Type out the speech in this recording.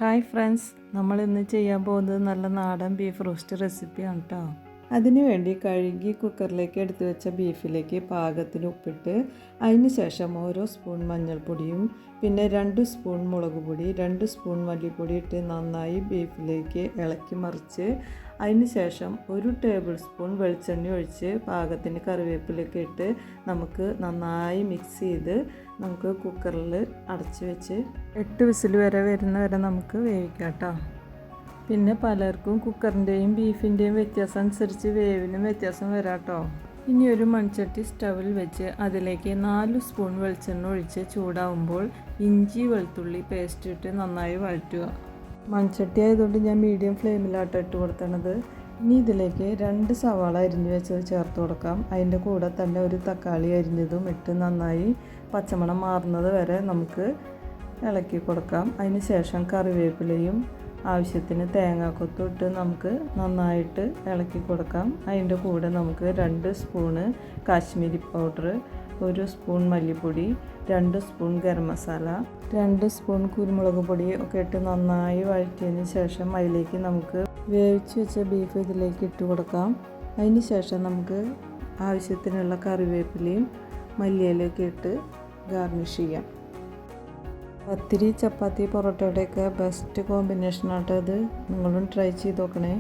Hi friends, നമ്മളിന്ന് ചെയ്യാൻ പോകുന്നത് നല്ല നാടൻ ബീഫ് റോസ്റ്റ് റെസിപ്പിയാണ് കേട്ടോ. അതിനുവേണ്ടി കഴുകി കുക്കറിലേക്ക് എടുത്തു വെച്ച ബീഫിലേക്ക് പാകത്തിന് ഉപ്പിട്ട് അതിന് ശേഷം ഓരോ സ്പൂൺ മഞ്ഞൾപ്പൊടിയും പിന്നെ 2 സ്പൂൺ മുളക് പൊടി 2 സ്പൂൺ മല്ലിപ്പൊടി ഇട്ട് നന്നായി ബീഫിലേക്ക് ഇളക്കി മറിച്ച് അതിന് ശേഷം 1 ടേബിൾ സ്പൂൺ വെളിച്ചെണ്ണ ഒഴിച്ച് പാകത്തിന് കറിവേപ്പിലൊക്കെ ഇട്ട് നമുക്ക് നന്നായി മിക്സ് ചെയ്ത് നമുക്ക് കുക്കറിൽ അടച്ച് വെച്ച് 8 വിസിൽ വരെ വരുന്നവരെ നമുക്ക് വേവിക്കാം കേട്ടോ. പിന്നെ പലർക്കും കുക്കറിൻ്റെയും ബീഫിൻ്റെയും വ്യത്യാസം അനുസരിച്ച് വേവിനും വ്യത്യാസം വരാം കേട്ടോ. ഇനി ഒരു മൺചട്ടി സ്റ്റവിൽ വെച്ച് അതിലേക്ക് 4 സ്പൂൺ വെളിച്ചെണ്ണ ഒഴിച്ച് ചൂടാവുമ്പോൾ ഇഞ്ചി വെളുത്തുള്ളി പേസ്റ്റ് ഇട്ട് നന്നായി വഴറ്റുക. മൺചട്ടി ആയതുകൊണ്ട് ഞാൻ മീഡിയം ഫ്ലെയിമിലാട്ടോ ഇട്ട് കൊടുത്തത്. ഇനി ഇതിലേക്ക് 2 സവാള അരിഞ്ഞ് വെച്ചത് ചേർത്ത് കൊടുക്കാം. അതിൻ്റെ കൂടെ തന്നെ ഒരു തക്കാളി അരിഞ്ഞതും ഇട്ട് നന്നായി പച്ചമണം മാറുന്നത് വരെ നമുക്ക് ഇളക്കി കൊടുക്കാം. അതിന് ശേഷം കറിവേപ്പിലയും ആവശ്യത്തിന് തേങ്ങാക്കൊത്തും ഇട്ട് നമുക്ക് നന്നായിട്ട് ഇളക്കി കൊടുക്കാം. അതിൻ്റെ കൂടെ നമുക്ക് 2 സ്പൂണ് കാശ്മീരി പൗഡർ, 1 സ്പൂൺ മല്ലിപ്പൊടി, 2 സ്പൂൺ ഗരം മസാല, 2 സ്പൂൺ കുരുമുളക് പൊടി ഒക്കെ ഇട്ട് നന്നായി വഴറ്റിയതിന് ശേഷം അതിലേക്ക് നമുക്ക് വേവിച്ച് വെച്ച ബീഫ് ഇതിലേക്ക് ഇട്ട് കൊടുക്കാം. അതിന് ശേഷം നമുക്ക് ആവശ്യത്തിനുള്ള കറിവേപ്പിലയും മല്ലിയിലൊക്കെ ഇട്ട് ഗാർണിഷ് ചെയ്യാം. പത്തിരി, ചപ്പാത്തി, പൊറോട്ടയുടെയൊക്കെ ബെസ്റ്റ് കോമ്പിനേഷനാട്ടോ ഇത്. നിങ്ങളും ട്രൈ ചെയ്ത് നോക്കണേ.